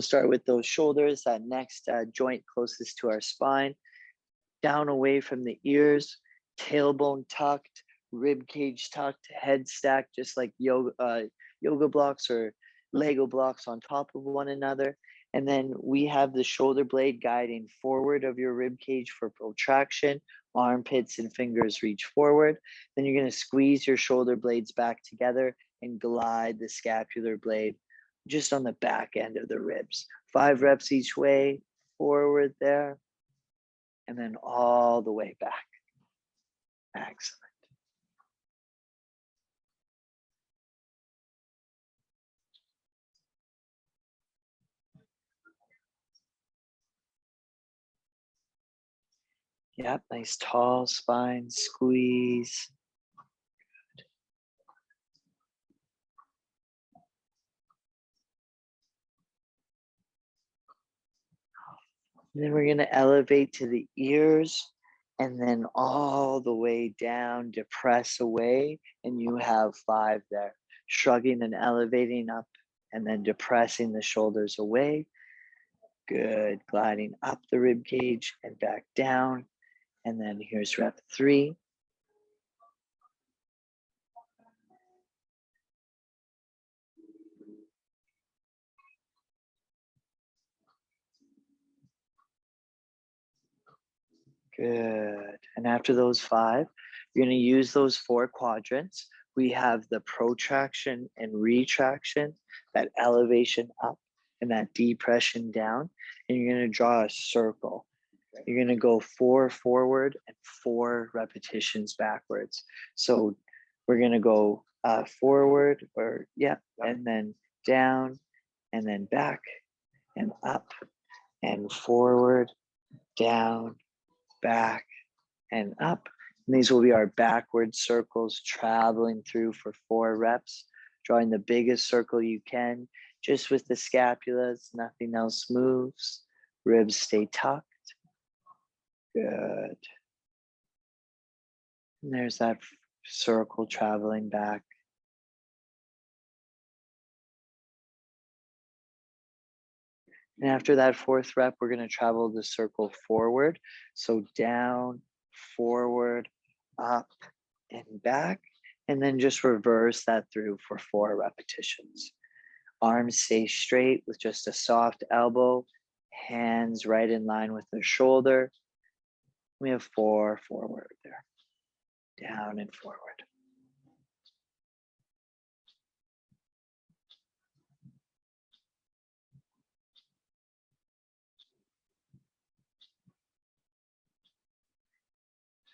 We'll start with those shoulders, that next joint closest to our spine, down away from the ears, tailbone tucked, rib cage tucked, head stacked, just like yoga blocks or Lego blocks on top of one another. And then we have the shoulder blade guiding forward of your rib cage for protraction. Armpits and fingers reach forward. Then you're going to squeeze your shoulder blades back together and glide the scapular blade just on the back end of the ribs. 5 reps each way, forward there, and then all the way back. Excellent. Yep, nice tall spine, squeeze. Good. And then we're going to elevate to the ears and then all the way down, depress away, and you have 5 there. Shrugging and elevating up and then depressing the shoulders away. Good, gliding up the rib cage and back down. And then here's rep 3. Good. And after those 5, you're going to use those 4 quadrants. We have the protraction and retraction, that elevation up and that depression down. And you're going to draw a circle. You're going to go 4 forward and 4 repetitions backwards. So we're going to go forward and then down and then back and up and forward, down, back and up. And these will be our backward circles traveling through for 4 reps, drawing the biggest circle you can, just with the scapulas, nothing else moves. Ribs stay tucked. Good. And there's that circle traveling back. And after that 4th rep, we're going to travel the circle forward. So down, forward, up, and back. And then just reverse that through for 4 repetitions. Arms stay straight with just a soft elbow. Hands right in line with the shoulder. We have 4 forward there. Down and forward.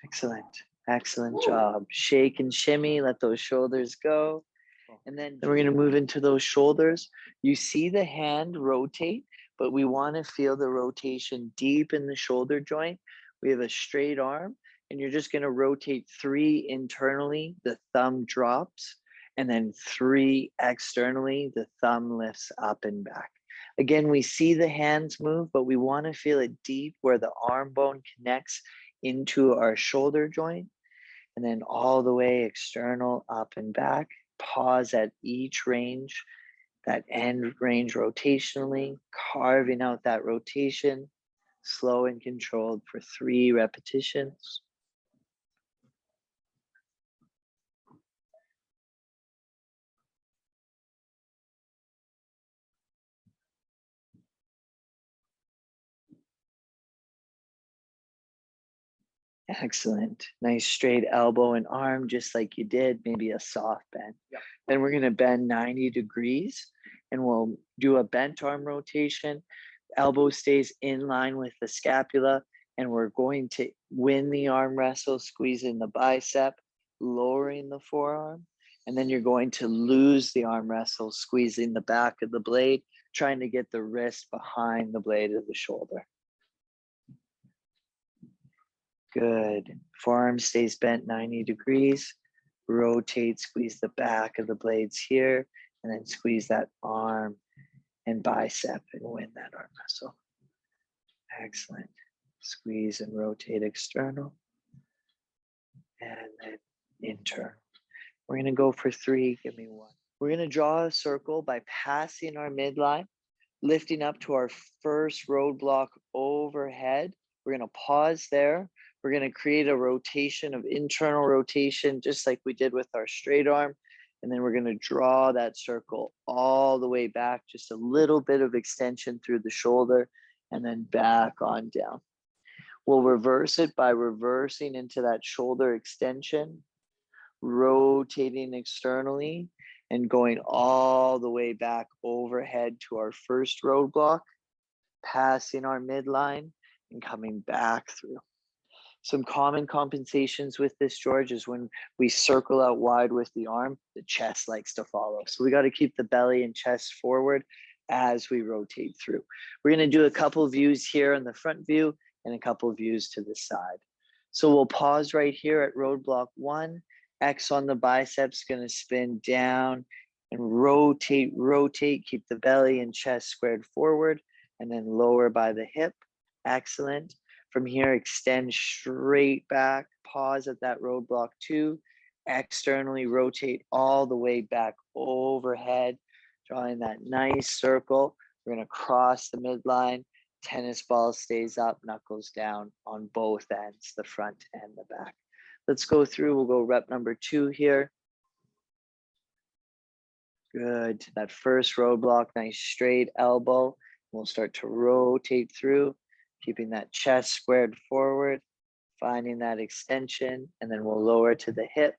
Excellent. Excellent job. Shake and shimmy, let those shoulders go. And then we're going to move into those shoulders. You see the hand rotate, but we want to feel the rotation deep in the shoulder joint. We have a straight arm, and you're just going to rotate 3 internally. The thumb drops, and then 3 externally. The thumb lifts up and back. Again, we see the hands move, but we want to feel it deep where the arm bone connects into our shoulder joint, and then all the way external, up and back. Pause at each range, that end range rotationally, carving out that rotation, slow and controlled for 3 repetitions. Excellent. Nice straight elbow and arm, just like you did, maybe a soft bend. Yeah. Then we're going to bend 90 degrees and we'll do a bent arm rotation. Elbow stays in line with the scapula, and we're going to win the arm wrestle, squeezing the bicep, lowering the forearm. And then you're going to lose the arm wrestle, squeezing the back of the blade, trying to get the wrist behind the blade of the shoulder. Good. Forearm stays bent 90 degrees. Rotate, squeeze the back of the blades here, and then squeeze that arm and bicep and win that arm wrestle. Excellent. Squeeze and rotate external and then internal. We're going to go for 3. Give me 1. We're going to draw a circle by passing our midline, lifting up to our first roadblock overhead. We're gonna pause there. We're gonna create a rotation of internal rotation, just like we did with our straight arm. And then we're gonna draw that circle all the way back, just a little bit of extension through the shoulder and then back on down. We'll reverse it by reversing into that shoulder extension, rotating externally and going all the way back overhead to our first roadblock, passing our midline and coming back through. Some common compensations with this, George, is when we circle out wide with the arm, the chest likes to follow. So we got to keep the belly and chest forward as we rotate through. We're going to do a couple of views here in the front view and a couple of views to the side. So we'll pause right here at roadblock 1. X on the biceps, going to spin down and rotate, keep the belly and chest squared forward and then lower by the hip. Excellent. From here, extend straight back, pause at that roadblock 2, externally rotate all the way back overhead, drawing that nice circle. We're going to cross the midline, tennis ball stays up, knuckles down on both ends, the front and the back. Let's go through, we'll go rep number 2 here. Good, that first roadblock, nice straight elbow. We'll start to rotate through, keeping that chest squared forward, finding that extension, and then we'll lower to the hip.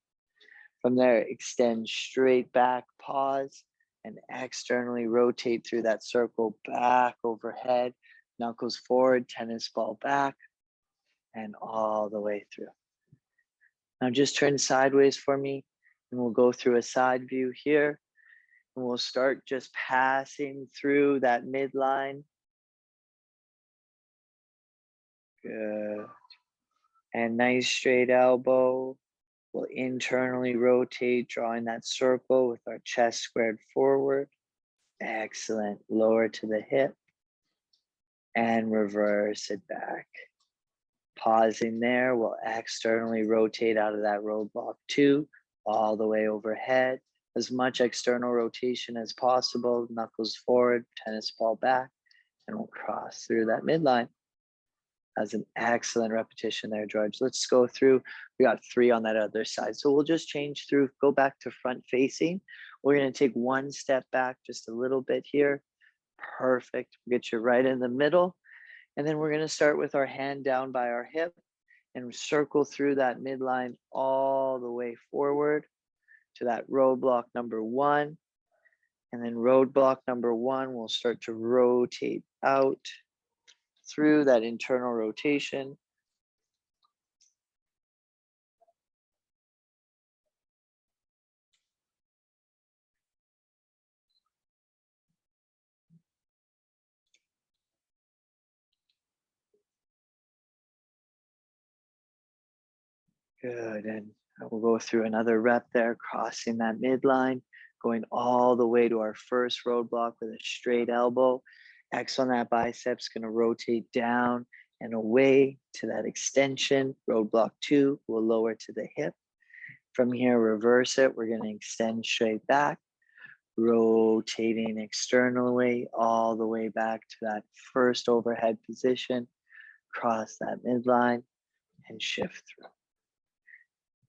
From there, extend straight back, pause, and externally rotate through that circle back overhead, knuckles forward, tennis ball back, and all the way through. Now just turn sideways for me, and we'll go through a side view here, and we'll start just passing through that midline. Good. And nice straight elbow. We'll internally rotate, drawing that circle with our chest squared forward. Excellent. Lower to the hip and reverse it back. Pausing there, we'll externally rotate out of that roadblock 2, all the way overhead. As much external rotation as possible, knuckles forward, tennis ball back, and we'll cross through that midline. That's an excellent repetition there, George. Let's go through. We got 3 on that other side. So we'll just change through, go back to front facing. We're going to take 1 step back just a little bit here. Perfect. Get you right in the middle. And then we're going to start with our hand down by our hip and circle through that midline all the way forward to that roadblock number 1. And then roadblock number 1, we'll start to rotate out through that internal rotation. Good, and we'll go through another rep there, crossing that midline, going all the way to our first roadblock with a straight elbow. X on that biceps, gonna rotate down and away to that extension. Roadblock 2, we'll lower to the hip. From here, reverse it. We're gonna extend straight back, rotating externally all the way back to that first overhead position. Cross that midline and shift through.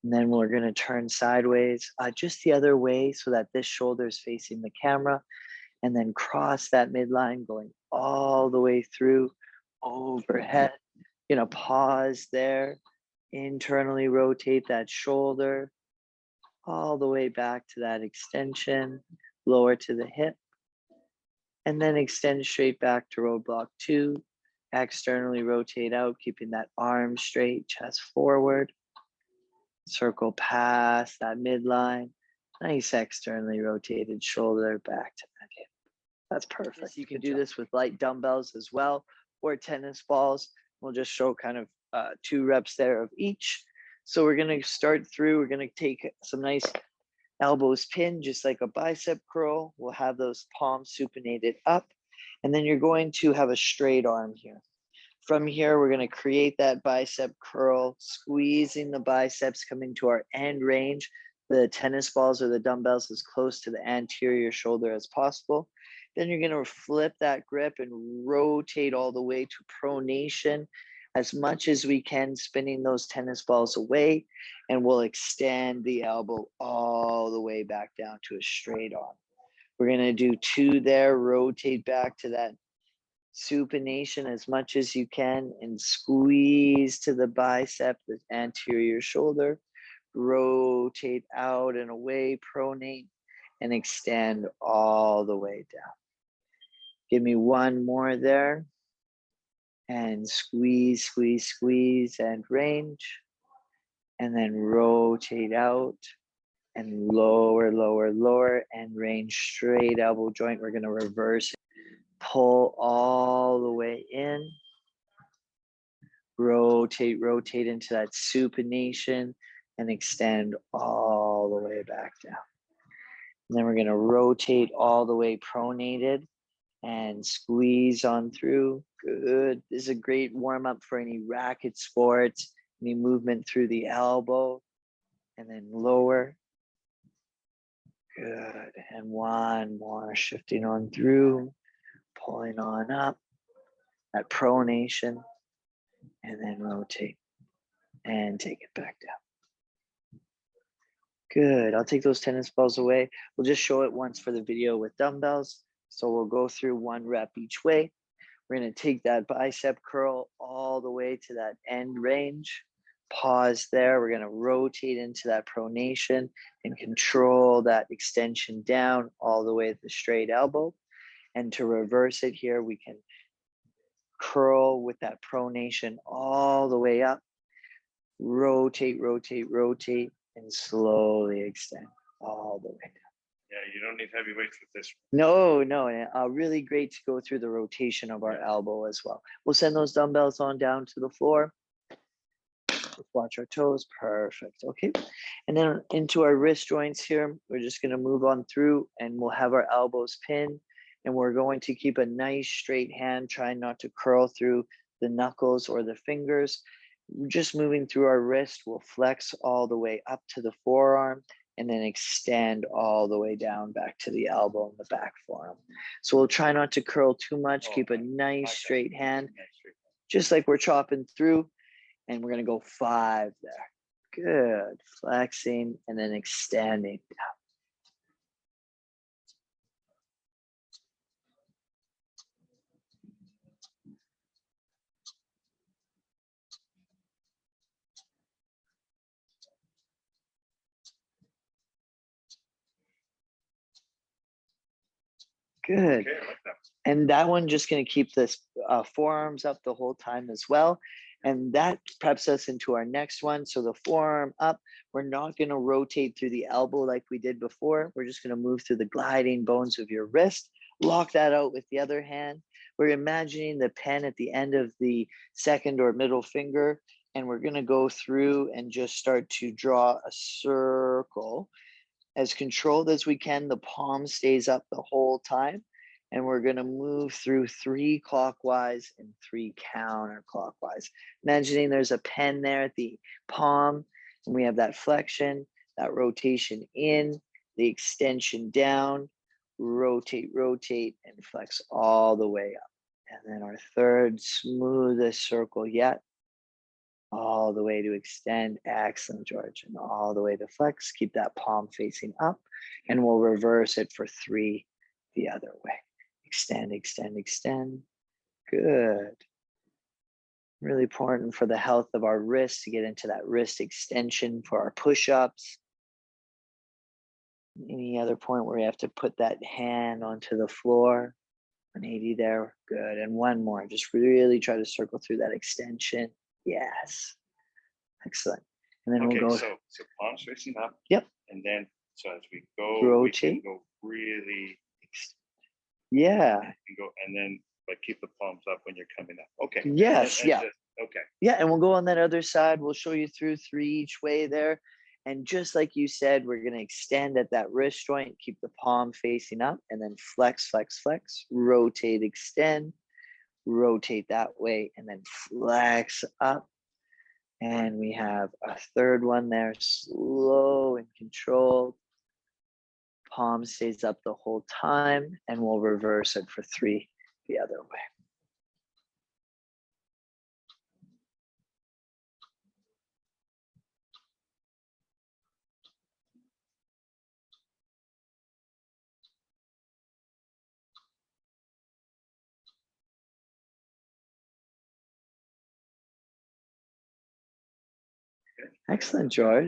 And then we're gonna turn sideways, just the other way so that this shoulder is facing the camera, and then cross that midline going all the way through overhead. Pause there, internally rotate that shoulder all the way back to that extension, lower to the hip, and then extend straight back to roadblock 2, externally rotate out, keeping that arm straight, chest forward, circle past that midline, nice externally rotated shoulder back to that hip. That's perfect. You can do this with light dumbbells as well, or tennis balls. We'll just show kind of 2 reps there of each. So we're gonna start through, we're gonna take some nice elbows pinned, just like a bicep curl. We'll have those palms supinated up, and then you're going to have a straight arm here. From here, we're gonna create that bicep curl, squeezing the biceps, coming to our end range, the tennis balls or the dumbbells as close to the anterior shoulder as possible. Then you're going to flip that grip and rotate all the way to pronation as much as we can, spinning those tennis balls away, and we'll extend the elbow all the way back down to a straight arm. We're going to do 2 there, rotate back to that supination as much as you can and squeeze to the bicep, the anterior shoulder, rotate out and away, pronate, and extend all the way down. Give me 1 more there. And squeeze, squeeze, squeeze, and range. And then rotate out and lower, lower, lower, and range straight elbow joint. We're gonna reverse it. Pull all the way in. Rotate, rotate into that supination and extend all the way back down. And then we're gonna rotate all the way pronated and squeeze on through. Good. This is a great warm up for any racket sports, any movement through the elbow, and then lower. Good. And 1 more, shifting on through, pulling on up, that pronation, and then rotate and take it back down. Good. I'll take those tennis balls away. We'll just show it once for the video with dumbbells. So we'll go through 1 rep each way. We're going to take that bicep curl all the way to that end range. Pause there. We're going to rotate into that pronation and control that extension down all the way to the straight elbow. And to reverse it here, we can curl with that pronation all the way up. Rotate, rotate, rotate, and slowly extend all the way down. Yeah, you don't need heavy weights with this. No, really great to go through the rotation of our elbow as well. We'll send those dumbbells on down to the floor. Let's watch our toes. Perfect. Okay. And then into our wrist joints here, we're just going to move on through and we'll have our elbows pinned. And we're going to keep a nice straight hand, trying not to curl through the knuckles or the fingers. Just moving through our wrist, we'll flex all the way up to the forearm and then extend all the way down back to the elbow and the back forearm. So we'll try not to curl too much, keep a nice straight hand, just like we're chopping through. And we're gonna go 5 there. Good, flexing and then extending down. Good. Okay, I like that. And that one just going to keep this forearms up the whole time as well. And that preps us into our next one. So the forearm up, we're not going to rotate through the elbow like we did before. We're just going to move through the gliding bones of your wrist. Lock that out with the other hand. We're imagining the pen at the end of the second or middle finger. And we're going to go through and just start to draw a circle. As controlled as we can, the palm stays up the whole time. And we're going to move through 3 clockwise and 3 counterclockwise. Imagining there's a pen there at the palm, and we have that flexion, that rotation in, the extension down, rotate, rotate, and flex all the way up. And then our third smoothest circle yet, all the way to extend. Excellent, George. And all the way to flex. Keep that palm facing up. And we'll reverse it for 3 the other way. Extend, extend, extend. Good. Really important for the health of our wrists to get into that wrist extension for our push-ups. Any other point where we have to put that hand onto the floor. 180 there. Good. And 1 more. Just really try to circle through that extension. Yes. Excellent. And then okay, we'll go. So palms facing up. Yep. And then, so as we go, rotate. we can go really. Yeah. And go, and then like keep the palms up when you're coming up. Okay. Yes. Yeah. Okay. Yeah. And we'll go on that other side. We'll show you through 3 each way there. And just like you said, we're going to extend at that wrist joint, keep the palm facing up, and then flex, flex, flex, rotate, extend, rotate that way, and then flex up. And we have a third one there, slow and controlled. Palm stays up the whole time, and we'll reverse it for 3 the other way. Excellent, George.